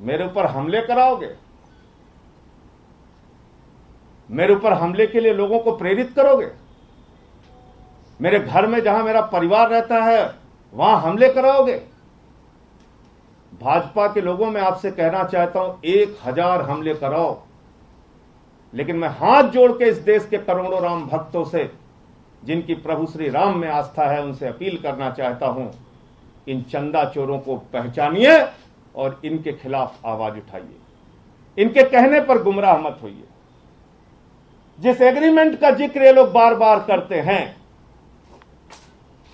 मेरे ऊपर हमले कराओगे, मेरे ऊपर हमले के लिए लोगों को प्रेरित करोगे, मेरे घर में जहां मेरा परिवार रहता है वहां हमले कराओगे। भाजपा के लोगों में आपसे कहना चाहता हूं 1000 हमले कराओ, लेकिन मैं हाथ जोड़ के इस देश के करोड़ों राम भक्तों से, जिनकी प्रभु श्री राम में आस्था है, उनसे अपील करना चाहता हूं, इन चंदा चोरों को पहचानिए और इनके खिलाफ आवाज उठाइए, इनके कहने पर गुमराह मत होइए। जिस एग्रीमेंट का जिक्र ये लोग बार बार करते हैं,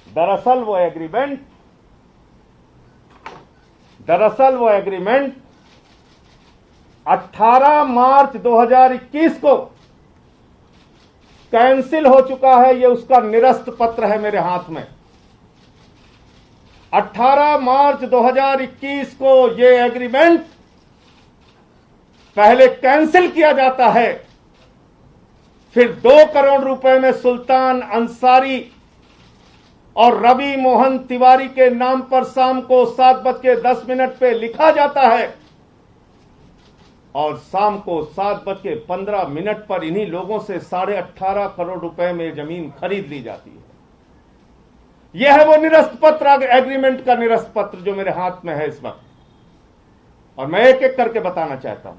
दरअसल वो एग्रीमेंट 18 मार्च 2021 को कैंसिल हो चुका है। ये उसका निरस्त पत्र है मेरे हाथ में। 18 मार्च 2021 को ये एग्रीमेंट पहले कैंसिल किया जाता है, फिर 2 करोड़ रुपए में सुल्तान अंसारी और रवि मोहन तिवारी के नाम पर शाम को 7:10 पे लिखा जाता है और शाम को 7:15 पर इन्हीं लोगों से 18.5 करोड़ रुपए में जमीन खरीद ली जाती है। यह है वो निरस्त पत्र, एग्रीमेंट का निरस्त पत्र जो मेरे हाथ में है इस वक्त, और मैं एक एक करके बताना चाहता हूं।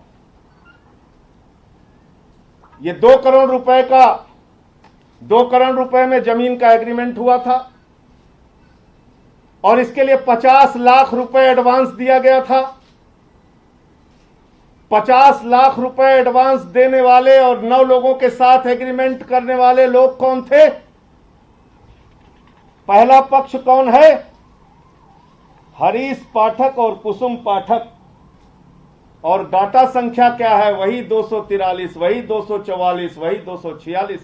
ये 2 करोड़ रुपए में जमीन का एग्रीमेंट हुआ था और इसके लिए 50 लाख रुपए एडवांस दिया गया था। 50 लाख रुपए एडवांस देने वाले और 9 लोगों के साथ एग्रीमेंट करने वाले लोग कौन थे? पहला पक्ष कौन है? हरीश पाठक और कुसुम पाठक, और डाटा संख्या क्या है? वही 243, वही 244, वही 246।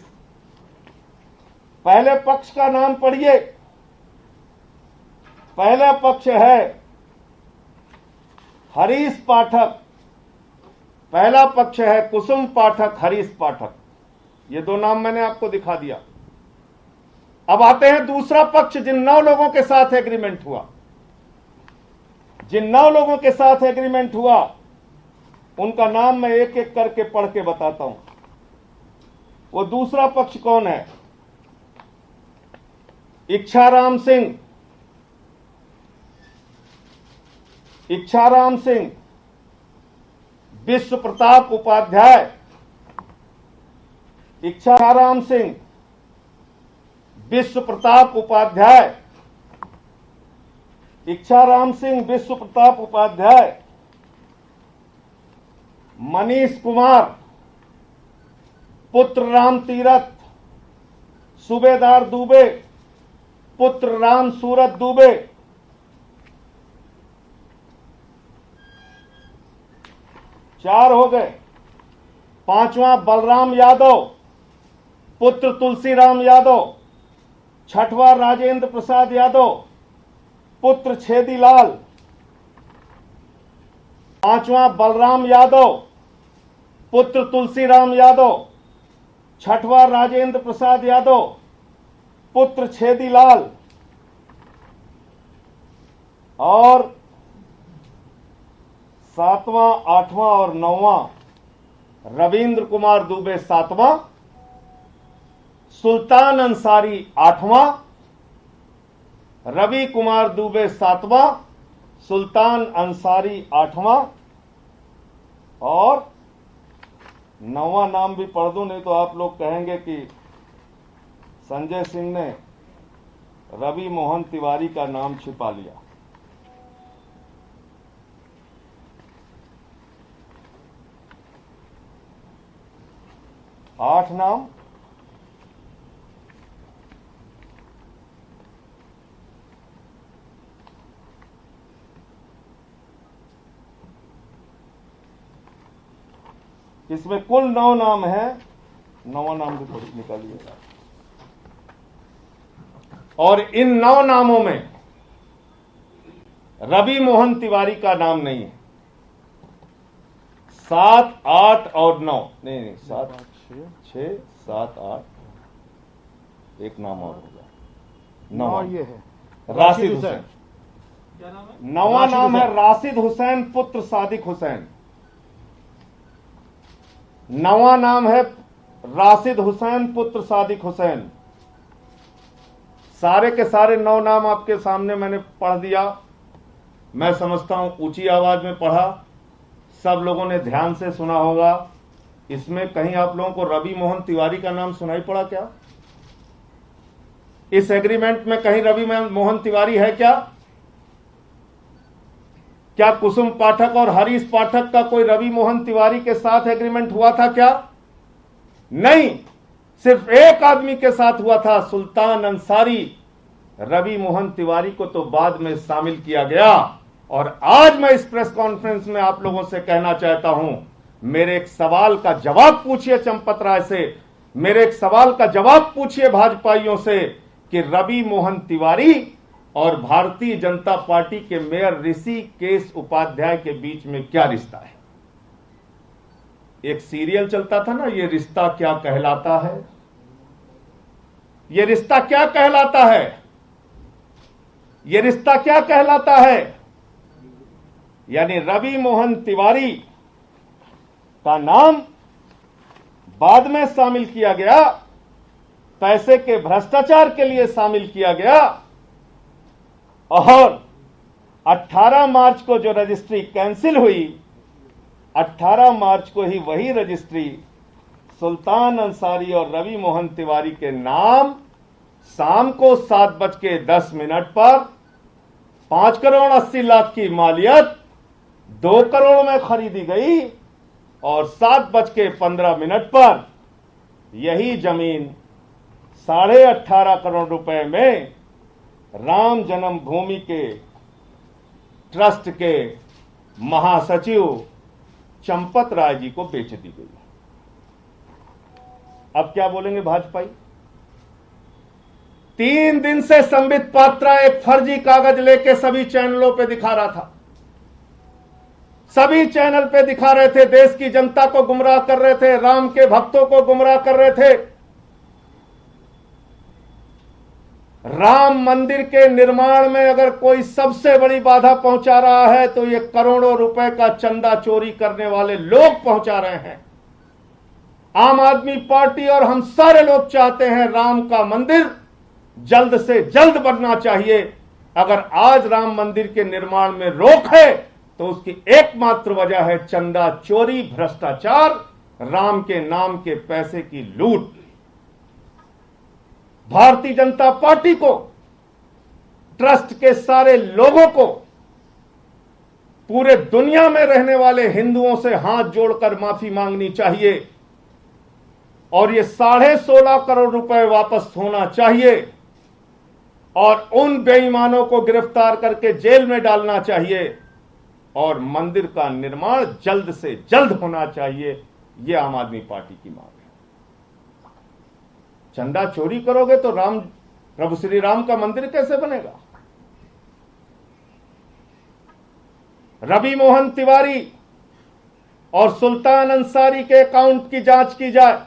पहले पक्ष का नाम पढ़िए। पहला पक्ष है हरीश पाठक, पहला पक्ष है कुसुम पाठक, हरीश पाठक। ये 2 नाम मैंने आपको दिखा दिया। अब आते हैं दूसरा पक्ष, जिन 9 लोगों के साथ एग्रीमेंट हुआ। जिन 9 लोगों के साथ एग्रीमेंट हुआ उनका नाम मैं एक एक करके पढ़ के बताता हूं। वो दूसरा पक्ष कौन है? इच्छाराम सिंह, विश्व प्रताप उपाध्याय, इच्छाराम सिंह, विश्व प्रताप उपाध्याय, इच्छाराम सिंह, विश्व प्रताप उपाध्याय, मनीष कुमार, पुत्र राम तीरथ, सूबेदार दुबे, पुत्र राम सूरत दुबे, चार हो गए। 5वां बलराम यादव, पुत्र तुलसीराम यादव, 6वां राजेंद्र प्रसाद यादव, पुत्र छेदीलाल, 5वां बलराम यादव, पुत्र तुलसीराम यादव, 6वां राजेंद्र प्रसाद यादव, पुत्र छेदीलाल, और 7वां, 8वां और 9वां रविंद्र कुमार दुबे 7वां, सुल्तान अंसारी 8वां, रवि कुमार दुबे 7वां, सुल्तान अंसारी 8वां, और 9वां नाम भी पढ़ दूं, नहीं तो आप लोग कहेंगे कि संजय सिंह ने रवि मोहन तिवारी का नाम छिपा लिया। आठ नाम इसमें कुल 9 नाम है। 9वां नाम भी थोड़ी निकालिएगा। और इन 9 नामों में रवि मोहन तिवारी का नाम नहीं है। 7, 8 और 9, नहीं 7, 6, 7, 8, एक नाम और होगा। 9 ये है राशिद हुसैन। क्या नाम है? नवा नाम है राशिद हुसैन पुत्र सादिक हुसैन। नवा नाम है राशिद हुसैन पुत्र सादिक हुसैन। सारे के सारे 9 नाम आपके सामने मैंने पढ़ दिया। मैं समझता हूं ऊंची आवाज में पढ़ा, सब लोगों ने ध्यान से सुना होगा। इसमें कहीं आप लोगों को रवि मोहन तिवारी का नाम सुनाई पड़ा क्या? इस एग्रीमेंट में कहीं रवि मोहन तिवारी है क्या? क्या कुसुम पाठक और हरीश पाठक का कोई रवि मोहन तिवारी के साथ एग्रीमेंट हुआ था क्या? नहीं, सिर्फ एक आदमी के साथ हुआ था, सुल्तान अंसारी। रवि मोहन तिवारी को तो बाद में शामिल किया गया। और आज मैं इस प्रेस कॉन्फ्रेंस में आप लोगों से कहना चाहता हूं, मेरे एक सवाल का जवाब पूछिए चंपत राय से, मेरे एक सवाल का जवाब पूछिए भाजपाइयों से कि रवि मोहन तिवारी और भारतीय जनता पार्टी के मेयर ऋषिकेश उपाध्याय के बीच में क्या रिश्ता है? एक सीरियल चलता था ना, ये रिश्ता क्या कहलाता है। ये रिश्ता क्या कहलाता है? ये रिश्ता क्या कहलाता है? यानी रवि मोहन तिवारी का नाम बाद में शामिल किया गया, पैसे के भ्रष्टाचार के लिए शामिल किया गया। और 18 मार्च को जो रजिस्ट्री कैंसिल हुई, 18 मार्च को ही वही रजिस्ट्री सुल्तान अंसारी और रवि मोहन तिवारी के नाम शाम को 7:10 पर 5 करोड़ 80 लाख की मालियत 2 करोड़ में खरीदी गई और 7:15 पर यही जमीन 18.5 करोड़ रुपए में राम जन्मभूमि के ट्रस्ट के महासचिव चंपत राय जी को बेच दी गई। अब क्या बोलेंगे भाजपाई? 3 दिन से संबित पात्रा एक फर्जी कागज लेके सभी चैनलों पे दिखा रहा था, सभी चैनल पे दिखा रहे थे, देश की जनता को गुमराह कर रहे थे, राम के भक्तों को गुमराह कर रहे थे। राम मंदिर के निर्माण में अगर कोई सबसे बड़ी बाधा पहुंचा रहा है तो ये करोड़ों रुपए का चंदा चोरी करने वाले लोग पहुंचा रहे हैं। आम आदमी पार्टी और हम सारे लोग चाहते हैं राम का मंदिर जल्द से जल्द बनना चाहिए। अगर आज राम मंदिर के निर्माण में रोक है तो उसकी एकमात्र वजह है चंदा चोरी, भ्रष्टाचार, राम के नाम के पैसे की लूट। भारतीय जनता पार्टी को, ट्रस्ट के सारे लोगों को, पूरे दुनिया में रहने वाले हिंदुओं से हाथ जोड़कर माफी मांगनी चाहिए और ये 16.5 करोड़ रुपए वापस होना चाहिए और उन बेईमानों को गिरफ्तार करके जेल में डालना चाहिए और मंदिर का निर्माण जल्द से जल्द होना चाहिए। यह आम आदमी पार्टी की मांग है। चंदा चोरी करोगे तो राम, प्रभु श्री राम का मंदिर कैसे बनेगा? रवि मोहन तिवारी और सुल्तान अंसारी के अकाउंट की जांच की जाए।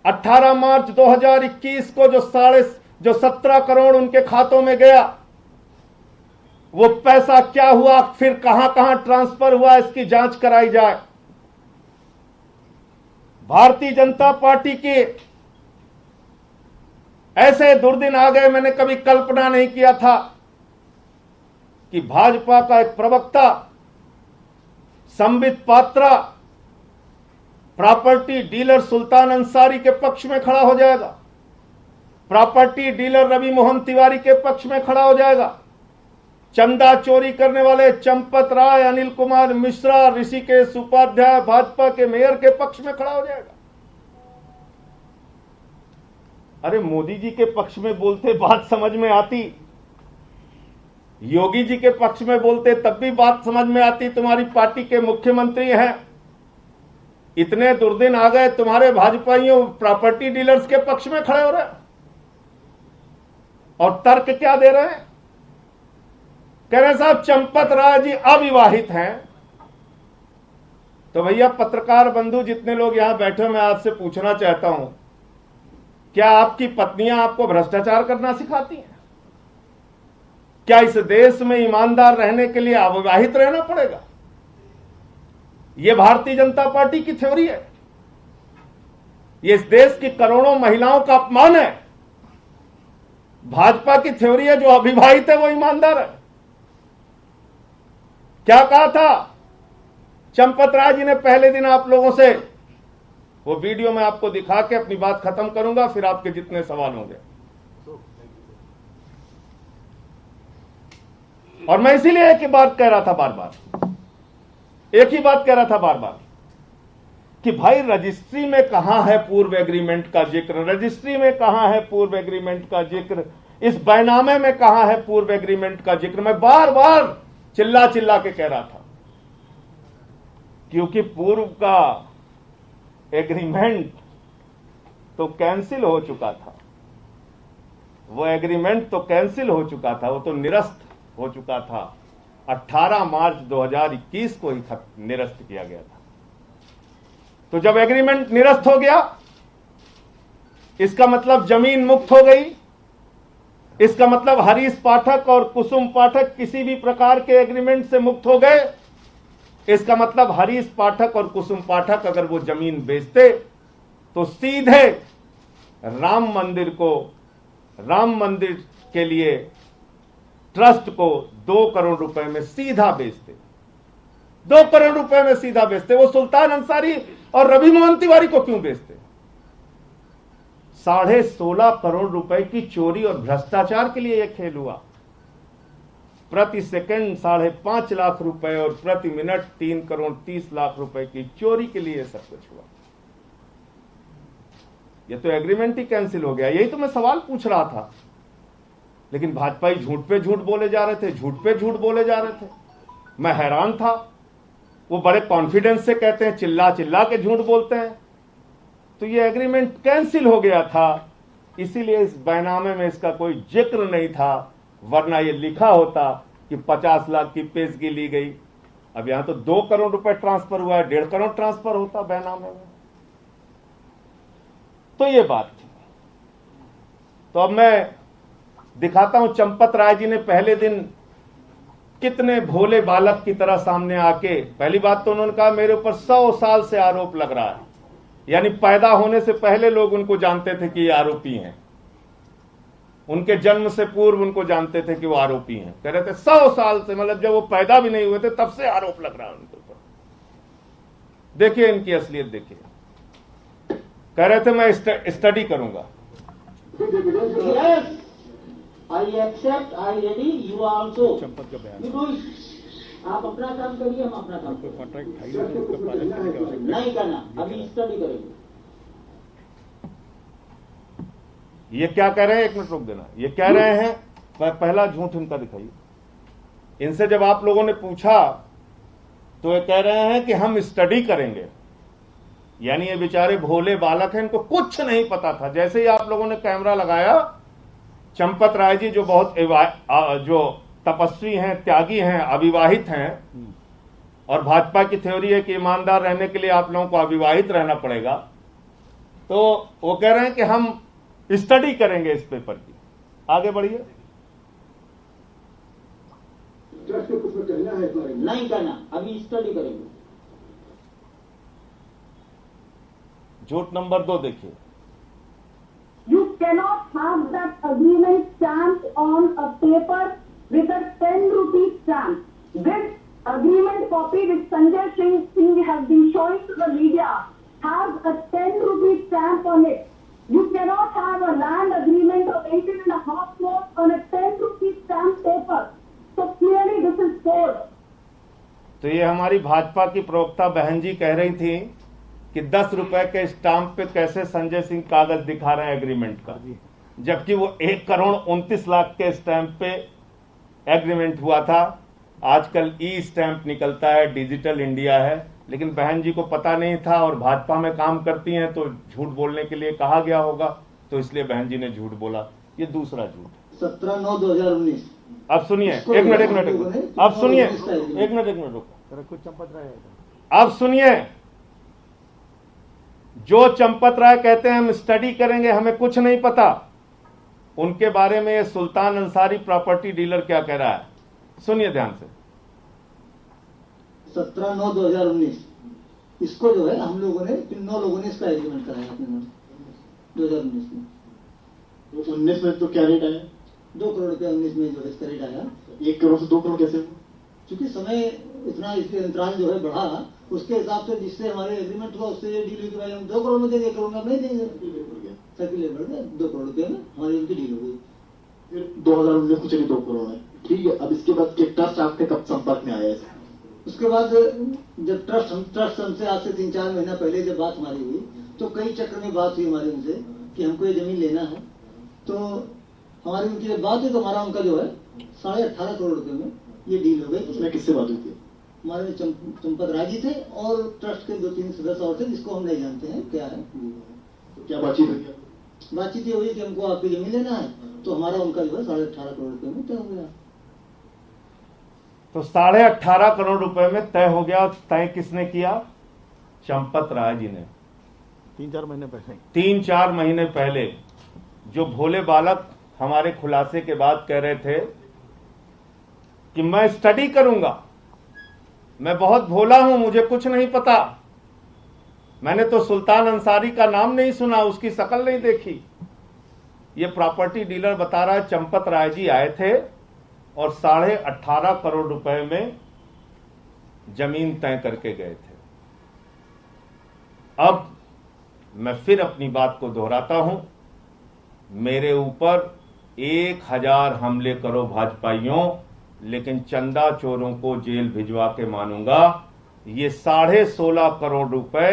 18 मार्च 2021 को जो 17 करोड़ उनके खातों में गया, वो पैसा क्या हुआ, फिर कहां कहां ट्रांसफर हुआ, इसकी जांच कराई जाए। भारतीय जनता पार्टी के ऐसे दुर्दिन आ गए, मैंने कभी कल्पना नहीं किया था कि भाजपा का एक प्रवक्ता संबित पात्रा प्रॉपर्टी डीलर सुल्तान अंसारी के पक्ष में खड़ा हो जाएगा, प्रॉपर्टी डीलर रवि मोहन तिवारी के पक्ष में खड़ा हो जाएगा, चंदा चोरी करने वाले चंपत राय, अनिल कुमार मिश्रा, ऋषिकेश उपाध्याय भाजपा के मेयर के पक्ष में खड़ा हो जाएगा। अरे मोदी जी के पक्ष में बोलते बात समझ में आती, योगी जी के पक्ष में बोलते तब भी बात समझ में आती, तुम्हारी पार्टी के मुख्यमंत्री हैं। इतने दुर्दिन आ गए, तुम्हारे भाजपाइयों प्रॉपर्टी डीलर्स के पक्ष में खड़े हो रहे हैं और तर्क क्या दे रहे हैं? कह रहे साहब चंपत राय जी अविवाहित हैं। तो भैया पत्रकार बंधु जितने लोग यहां बैठे, मैं आपसे पूछना चाहता हूं, क्या आपकी पत्नियां आपको भ्रष्टाचार करना सिखाती हैं? क्या इस देश में ईमानदार रहने के लिए अविवाहित रहना पड़ेगा? यह भारतीय जनता पार्टी की थ्योरी है। ये इस देश की करोड़ों महिलाओं का अपमान है। भाजपा की थ्योरी है जो अविवाहित है वो ईमानदार है। क्या कहा था चंपत राय जी ने पहले दिन आप लोगों से? वो वीडियो मैं आपको दिखा के अपनी बात खत्म करूंगा, फिर आपके जितने सवाल होंगे। और मैं इसीलिए एक ही बात कह रहा था बार बार, एक ही बात कह रहा था बार बार कि भाई रजिस्ट्री में कहां है पूर्व एग्रीमेंट का जिक्र, रजिस्ट्री में कहां है पूर्व एग्रीमेंट का जिक्र, इस बैनामे में कहां है पूर्व एग्रीमेंट का जिक्र। मैं बार बार चिल्ला चिल्ला के कह रहा था, क्योंकि पूर्व का एग्रीमेंट तो कैंसिल हो चुका था, वो एग्रीमेंट तो कैंसिल हो चुका था, वो तो निरस्त हो चुका था। 18 मार्च 2021 को ही निरस्त किया गया था। तो जब एग्रीमेंट निरस्त हो गया, इसका मतलब जमीन मुक्त हो गई, इसका मतलब हरीश पाठक और कुसुम पाठक किसी भी प्रकार के एग्रीमेंट से मुक्त हो गए। इसका मतलब हरीश पाठक और कुसुम पाठक अगर वो जमीन बेचते तो सीधे राम मंदिर के लिए ट्रस्ट को 2 करोड़ रुपए में सीधा बेचते, 2 करोड़ रुपए में सीधा बेचते। वो सुल्तान अंसारी और रवि मोहन तिवारी को क्यों बेचते? 16.5 करोड़ रुपए की चोरी और भ्रष्टाचार के लिए यह खेल हुआ। प्रति सेकंड 5.5 लाख रुपए और प्रति मिनट 3 करोड़ 30 लाख रुपए की चोरी के लिए सब कुछ हुआ। यह तो एग्रीमेंट ही कैंसिल हो गया। यही तो मैं सवाल पूछ रहा था, लेकिन भाजपाई झूठ पे झूठ बोले जा रहे थे, झूठ पे झूठ बोले जा रहे थे। मैं हैरान था। वो बड़े कॉन्फिडेंस से कहते हैं, चिल्ला चिल्ला के झूठ बोलते हैं। तो ये एग्रीमेंट कैंसिल हो गया था, इसीलिए इस बैनामे में इसका कोई जिक्र नहीं था, वरना ये लिखा होता कि 50 लाख की पेशगी ली गई। अब यहां तो 2 करोड़ रुपए ट्रांसफर हुआ है, 1.5 करोड़ ट्रांसफर होता बैनामे में। तो ये बात थी। तो अब मैं दिखाता हूं चंपत राय जी ने पहले दिन कितने भोले बालक की तरह सामने आके, पहली बात तो उन्होंने कहा मेरे ऊपर 100 साल से आरोप लग रहा है, यानी पैदा होने से पहले लोग उनको जानते थे कि ये आरोपी हैं। उनके जन्म से पूर्व उनको जानते थे कि वो आरोपी हैं। कह रहे थे 100 साल से, मतलब जब वो पैदा भी नहीं हुए थे तब से आरोप लग रहा है उनके ऊपर। देखिए इनकी असलियत देखिए। कह रहे थे मैं स्टडी करूंगा। I accept, I ready, you also. Champat का बयान। You do it. आप अपना काम करिए, हम अपना काम नहीं करना, अभी स्टडी करेंगे। ये क्या कह रहे हैं, 1 मिनट रोक देना। ये कह रहे हैं, पहला झूठ इनका दिखाइए। इनसे जब आप लोगों ने पूछा तो ये कह रहे हैं कि हम स्टडी करेंगे, यानी ये बेचारे भोले बालक हैं, इनको कुछ नहीं पता था। जैसे ही आप लोगों ने कैमरा लगाया, चंपत राय जी जो बहुत जो तपस्वी हैं, त्यागी हैं, अविवाहित हैं, और भाजपा की थ्योरी है कि ईमानदार रहने के लिए आप लोगों को अविवाहित रहना पड़ेगा, तो वो कह रहे हैं कि हम स्टडी करेंगे इस पेपर की। आगे बढ़िए। नहीं करना, अभी स्टडी करेंगे। झूठ नंबर 2 देखिए। You cannot have that agreement stamped on a paper with a 10 rupee stamp. This agreement copy which Sanjay Singh has been showing to the media has a 10 rupee stamp on it. You cannot have a land agreement of 18.5 crores on a 10 rupee stamp paper. So clearly this is fraud. तो ये हमारी भाजपा की प्रवक्ता बहन जी कह रही थी कि 10 रुपए के स्टाम्प पे कैसे संजय सिंह कागज दिखा रहे हैं एग्रीमेंट का, जबकि वो 1 करोड़ 29 लाख के स्टैंप पे एग्रीमेंट हुआ था। आजकल ई स्टैंप निकलता है, डिजिटल इंडिया है, लेकिन बहन जी को पता नहीं था और भाजपा में काम करती हैं तो झूठ बोलने के लिए कहा गया होगा, तो इसलिए बहन जी ने झूठ बोला। ये दूसरा झूठ। 17/9/2019। अब सुनिए, एक मिनट अब सुनिए, एक मिनट रुको। अब सुनिए, जो चंपत राय कहते हैं हम स्टडी करेंगे, हमें कुछ नहीं पता, उनके बारे में सुल्तान अंसारी प्रॉपर्टी डीलर क्या कह रहा है, सुनिए ध्यान से। 17/9/2019 इसको जो है हम लोगों ने 9 लोगों ने इसका एग्रीमेंट कराया अपने नाम 2019 में। तो 19 में तो क्या रेट आया? 2 करोड़ रुपया 19 में जो है इसका रेट आया। 1 करोड़ से 2 करोड़ कैसे हुआ? क्योंकि समय इतना इसके अंतराल जो है बढ़ा, उसके हिसाब से जिससे हमारे एग्रीमेंट हुआ उससे ये डील हुई कि भाई हम 2 करोड़ में देंगे, 1 करोड़ में नहीं देंगे। सर्किल बढ़ गया, 2 करोड़ रुपये में हमारी उनकी डील हो गई। फिर 2019 में चलिए 2 करोड़ है, ठीक है। अब इसके बाद ट्रस्ट आपके कब संपर्क में आया है? उसके बाद जब ट्रस्ट हमसे आज से 3-4 महीना पहले जब बात हमारी हुई तो कई चक्र में बात हुई हमारी उनसे कि हमको ये जमीन लेना है। तो हमारी उनकी जब बात हुई तो हमारा उनका जो है 18.5 करोड़ रुपए में ये डील हो गई। उसमें किससे बात हुई थी? हमारे चंपत राय जी थे और ट्रस्ट के 2-3 सदस्य और थे जिसको हम नहीं जानते हैं क्या है। तो क्या बातचीत हुई? बातचीत ये हुई कि हमको आपकी जमीन लेना है, तो हमारा उनका जो है 18.5 करोड़ रुपए में तय हो गया। तो 18.5 करोड़ रुपए में तय हो गया। तय किसने किया? चंपत राय जी ने। 3-4 महीने पहले 3-4 महीने पहले जो भोले बालक हमारे खुलासे के बाद कह रहे थे कि मैं स्टडी करूंगा, मैं बहुत भोला हूं, मुझे कुछ नहीं पता, मैंने तो सुल्तान अंसारी का नाम नहीं सुना, उसकी शक्ल नहीं देखी। ये प्रॉपर्टी डीलर बता रहा है चंपत राय जी आए थे और 18.5 करोड़ रुपए में जमीन तय करके गए थे। अब मैं फिर अपनी बात को दोहराता हूं, मेरे ऊपर 1000 हमले करो भाजपाइयों, लेकिन चंदा चोरों को जेल भिजवा के मानूंगा। ये 16.5 करोड़ रुपए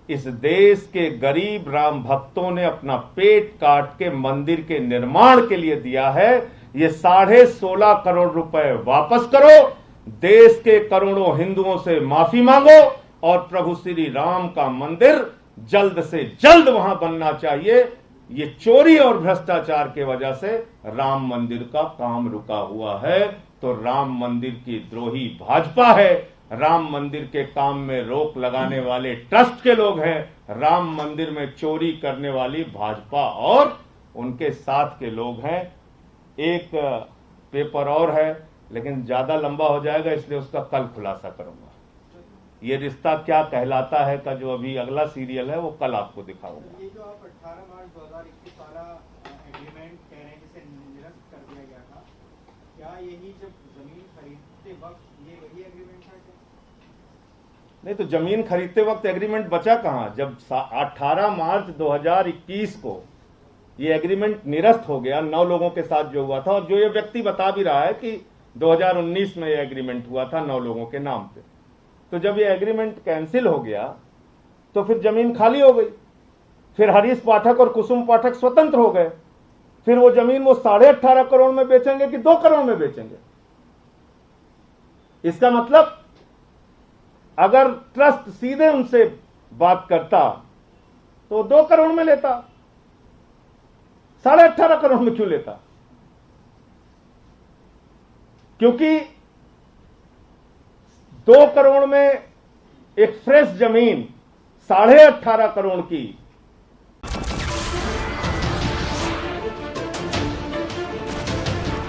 इस देश के गरीब राम भक्तों ने अपना पेट काट के मंदिर के निर्माण के लिए दिया है। ये 16.5 करोड़ रुपए वापस करो, देश के करोड़ों हिंदुओं से माफी मांगो और प्रभु श्री राम का मंदिर जल्द से जल्द वहां बनना चाहिए। ये चोरी और भ्रष्टाचार के वजह से राम मंदिर का काम रुका हुआ है। तो राम मंदिर की द्रोही भाजपा है, राम मंदिर के काम में रोक लगाने वाले ट्रस्ट के लोग हैं, राम मंदिर में चोरी करने वाली भाजपा और उनके साथ के लोग हैं। एक पेपर और है, लेकिन ज्यादा लंबा हो जाएगा, इसलिए उसका कल खुलासा करूंगा। ये रिश्ता क्या कहलाता है का जो अभी अगला सीरियल है वो कल आपको दिखाऊंगा। ये जो आप 18 मार्च 2021 वाला एग्रीमेंट कह रहे हैं जिसे निरस्त कर दिया गया था, क्या यही जब जमीन खरीदते वक्त ये वही एग्रीमेंट था क्या? नहीं, तो जमीन खरीदते वक्त एग्रीमेंट बचा कहां? जब 18 मार्च 2021 को ये एग्रीमेंट निरस्त हो गया, 9 लोगों के साथ जो हुआ था, और जो ये व्यक्ति बता भी रहा है कि 2019 में ये एग्रीमेंट हुआ था 9 लोगों के नाम पे। तो जब ये एग्रीमेंट कैंसिल हो गया तो फिर जमीन खाली हो गई, फिर हरीश पाठक और कुसुम पाठक स्वतंत्र हो गए। फिर वो जमीन वो 18.5 करोड़ में बेचेंगे कि 2 करोड़ में बेचेंगे? इसका मतलब अगर ट्रस्ट सीधे उनसे बात करता तो 2 करोड़ में लेता, 18.5 करोड़ में क्यों लेता? क्योंकि 2 करोड़ में एक फ्रेश जमीन 18.5 करोड़ की।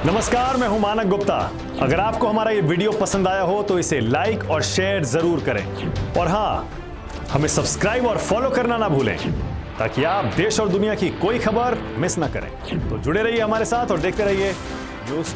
नमस्कार, मैं हूं मानक गुप्ता। अगर आपको हमारा ये वीडियो पसंद आया हो तो इसे लाइक और शेयर जरूर करें, और हां, हमें सब्सक्राइब और फॉलो करना ना भूलें ताकि आप देश और दुनिया की कोई खबर मिस ना करें। तो जुड़े रहिए हमारे साथ और देखते रहिए न्यूज़ 24।